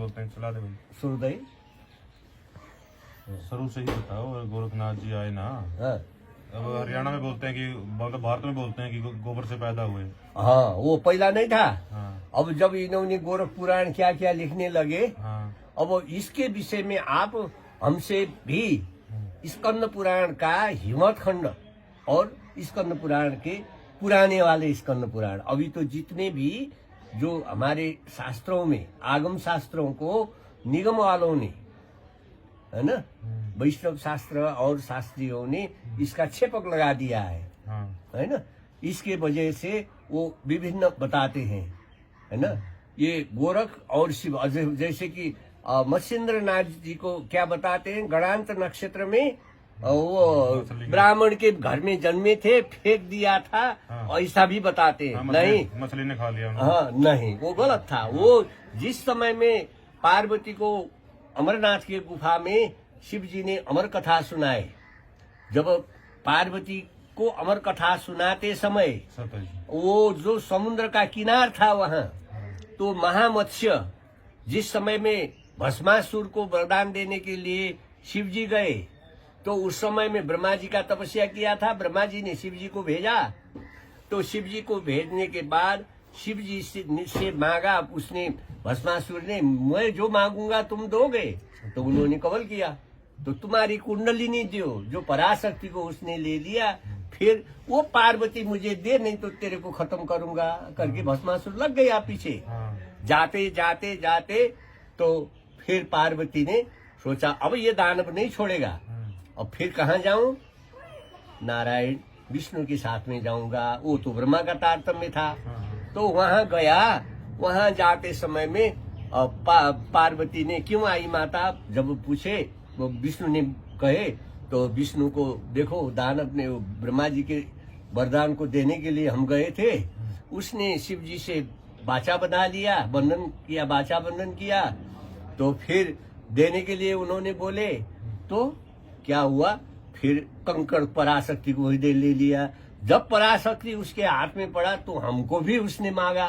बोलते हैं, चला दे भाई। सूर्योदय शुरू से ही बताओ। गोरखनाथ जी आए ना, हाँ अब हरियाणा में बोलते हैं कि मतलब भारत में बोलते हैं कि गोबर से पैदा हुए। हाँ, वो पहला नहीं था। हाँ अब जब इन्होंने गोरख पुराण क्या क्या लिखने लगे, हाँ अब इसके विषय में आप हमसे भी स्कंद पुराण का हिम्मत खंड और स्कंद पुराण के पुराने वाले स्कंद पुराण, अभी तो जितने भी जो हमारे शास्त्रों में आगम शास्त्रों को निगम वालों ने, है ना, वैष्णव शास्त्र और शास्त्रियों ने इसका छेपक लगा दिया हाँ है ना, इसके वजह से वो विभिन्न बताते हैं, है ना। ये गोरख और शिव, जैसे कि मत्स्येंद्र नाथ जी को क्या बताते हैं, गणांत नक्षत्र में वो ब्राह्मण के घर में जन्मे थे, फेंक दिया था, हाँ। ऐसा भी बताते हैं। हाँ, नहीं, मछली ने खा लिया उन्होंने। हाँ नहीं, वो गलत था। वो जिस समय में पार्वती को अमरनाथ की गुफा में शिव जी ने अमर कथा सुनाए, जब पार्वती को अमर कथा सुनाते समय सत्य जी। वो जो समुद्र का किनार था वहाँ, तो महामत्स्य जिस समय में भस्मासुर को वरदान देने के लिए शिव जी गए, तो उस समय में ब्रह्मा जी का तपस्या किया था, ब्रह्मा जी ने शिव जी को भेजा। तो शिव जी को भेजने के बाद शिव जी से मांगा उसने, भस्मासुर ने, मैं जो मांगूंगा तुम दोगे, तो उन्होंने कबल किया। तो तुम्हारी कुंडलिनी जो पराशक्ति को उसने ले लिया, फिर वो पार्वती मुझे दे, नहीं तो तेरे को खत्म करूंगा करके भस्मासुर लग गया पीछे। जाते जाते जाते तो फिर पार्वती ने सोचा अब ये दानव नहीं छोड़ेगा, अब फिर कहाँ जाऊं, नारायण विष्णु के साथ में जाऊंगा, वो तो ब्रह्मा का तारतम्य था। तो वहां गया, वहां जाते समय में पार्वती ने, क्यों आई माता, जब पूछे वो विष्णु ने कहे, तो विष्णु को देखो दानव ने ब्रह्मा जी के वरदान को देने के लिए हम गए थे, उसने शिव जी से बाचा बना लिया, बंधन किया, बाचा बंधन किया, तो फिर देने के लिए उन्होंने बोले, तो क्या हुआ, फिर कंकड़ पराशक्ति को ही दे ले लिया। जब पराशक्ति उसके हाथ में पड़ा तो हमको भी उसने मांगा,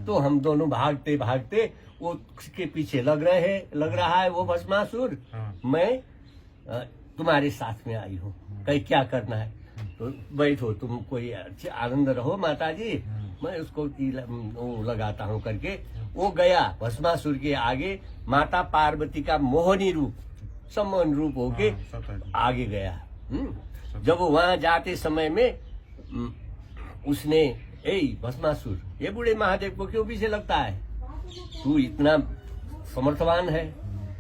तो हम दोनों भागते भागते वो उसके पीछे लग रहा है वो भस्मासुर। मैं तुम्हारे साथ में आई हूँ, कहीं क्या करना है, तो बैठो तुम, कोई आनंद रहो माता जी, मैं उसको वो लगाता हूँ करके वो गया भस्मासुर के आगे। माता पार्वती का मोहनी रूप, सम्मान रूप होके आगे गया। जब वो वहां जाते समय में उसने, ए भस्मासुर, ये बूढ़े महादेव को क्यों पीछे लगता है, तू इतना समर्थवान है,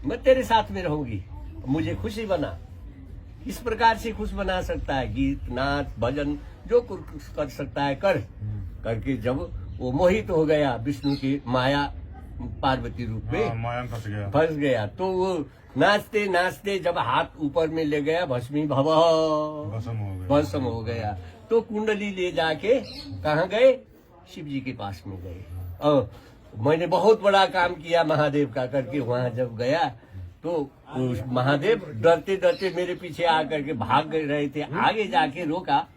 मैं तेरे साथ में रहूंगी, मुझे खुशी बना। इस प्रकार से खुश बना सकता है, गीत नाच भजन जो कुछ कर सकता है कर करके जब वो मोहित हो गया विष्णु की माया पार्वती रूप में, माया फंस गया, तो वो नाचते नाचते जब हाथ ऊपर में ले गया, भस्मी भस्म हो गया। तो कुंडली ले जाके कहाँ गए, शिव जी के पास में गए। मैंने बहुत बड़ा काम किया महादेव का करके वहां जब गया, तो महादेव डरते डरते मेरे पीछे आकर के भाग रहे थे, आगे जाके रोका,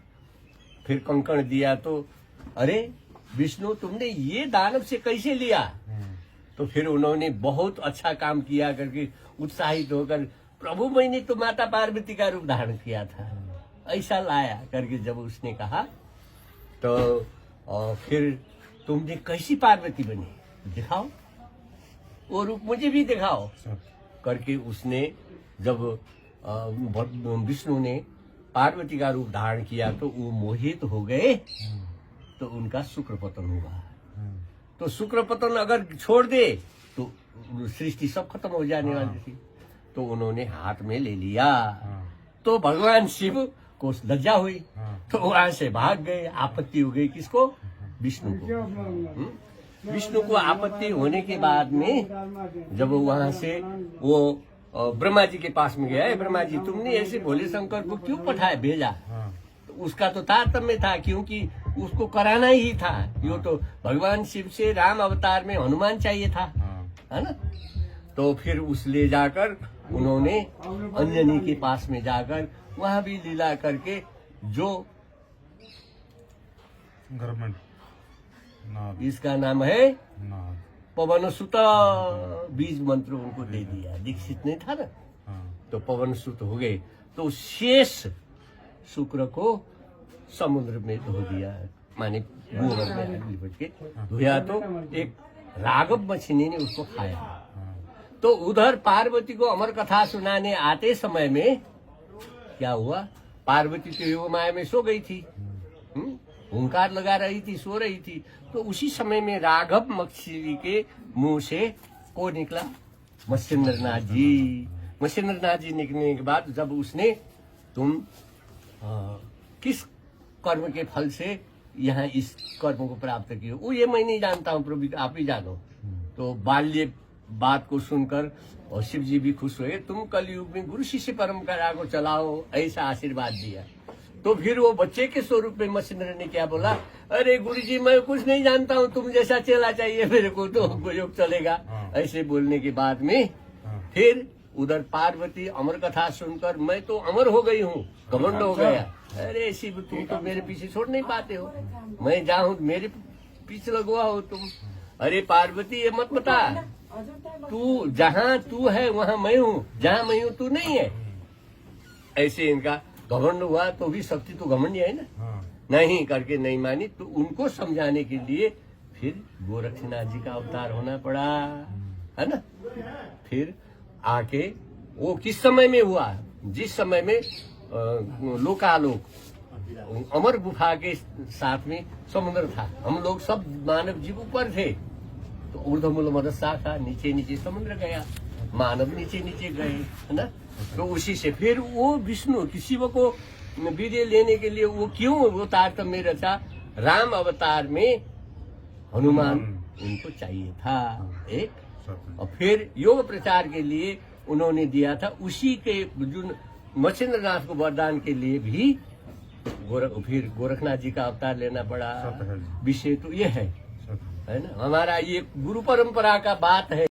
फिर कंकड़ दिया, तो अरे विष्णु तुमने ये दानव से कैसे लिया, तो फिर उन्होंने बहुत अच्छा काम किया करके उत्साहित होकर, प्रभु मैंने तो माता पार्वती का रूप धारण किया था, ऐसा लाया करके जब उसने कहा, तो फिर तुमने कैसी पार्वती बनी, दिखाओ वो रूप, मुझे भी दिखाओ करके उसने, जब विष्णु ने पार्वती का रूप धारण किया तो वो मोहित हो गए, तो उनका शुक्र पतन हुआ। तो शुक्र पतन अगर छोड़ दे तो सृष्टि सब खत्म हो जाने वाली थी, तो उन्होंने हाथ में ले लिया। तो भगवान शिव को लज्जा हुई, तो वहां से भाग गए। आपत्ति हो गई किसको, विष्णु को। विष्णु को आपत्ति होने के बाद में जब वहां से वो ब्रह्मा जी के पास में गया, ब्रह्मा जी तुमने ऐसे भोले शंकर को क्यों पठाया भेजा, तो उसका तो तारतम्य था, क्योंकि उसको कराना ही था, यो तो भगवान शिव से राम अवतार में हनुमान चाहिए था, है ना। तो फिर उस ले जाकर उन्होंने अंजनी के पास में जाकर वहां भी लीला करके, जो इसका नाम है पवन सुत बीज मंत्र उनको दे दिया, दीक्षित नहीं था ना, तो पवन सुत हो गए। तो शेष शुक्र को समुद्र में धो दिया, माने गोबर में लिपट के धोया, तो एक राघव मछली ने उसको खाया। तो उधर पार्वती को अमर कथा सुनाने आते समय में क्या हुआ, पार्वती तो योग माया में सो गई थी, हुंकार लगा रही थी, सो रही थी। तो उसी समय में राघव मछली के मुंह से को निकला, मत्स्येंद्रनाथ जी। मत्स्येंद्रनाथ जी निकलने के बाद जब उसने तुम किस कर्म के फल से यहाँ इस कर्म को प्राप्त किए, वो ये मैं नहीं जानता हूँ प्रभु, आप ही जानो। तो बाल्य बात को सुनकर और शिव जी भी खुश हुए, तुम कलयुग में गुरु शिष्य परंपरा को चलाओ, ऐसा आशीर्वाद दिया। तो फिर वो बच्चे के स्वरूप में मत्स्येंद्र ने क्या बोला, अरे गुरु जी मैं कुछ नहीं जानता हूँ, तुम जैसा चला चाहिए मेरे को, तो योग चलेगा। ऐसे बोलने के बाद में फिर उधर पार्वती अमर कथा सुनकर मैं तो अमर हो गई हूँ, घमंड हो गया। अरे शिव तुम तो मेरे पीछे छोड़ नहीं पाते हो, मैं जाऊँ मेरे पीछे लगवा हो तुम। अरे पार्वती ये मत बता, तू जहाँ तू है वहाँ मैं हूँ, जहाँ मैं हूँ तू नहीं है। ऐसे इनका घमंड हुआ, तो भी शक्ति तो घमंड है ना, नहीं करके नहीं मानी। तो उनको समझाने के लिए फिर गोरक्षनाथ जी का अवतार होना पड़ा, है ना। फिर आके वो किस समय में हुआ, जिस समय में लोकालोक अमर गुफा के साथ में समुद्र था, हम लोग सब मानव जीव ऊपर थे, तो ऊर्ध्वमूल मदस्सा था, नीचे नीचे समुद्र गया, मानव नीचे नीचे गए, है ना। तो उसी से फिर वो विष्णु की शिव को वीर्य लेने के लिए वो क्यों अवतार तब में रचा, राम अवतार में हनुमान उनको चाहिए था एक, और फिर योग प्रचार के लिए उन्होंने दिया था। उसी के मत्स्येंद्रनाथ को वरदान के लिए भी फिर गोरखनाथ जी का अवतार लेना पड़ा। विषय तो ये है ना, हमारा ये गुरु परंपरा का बात है।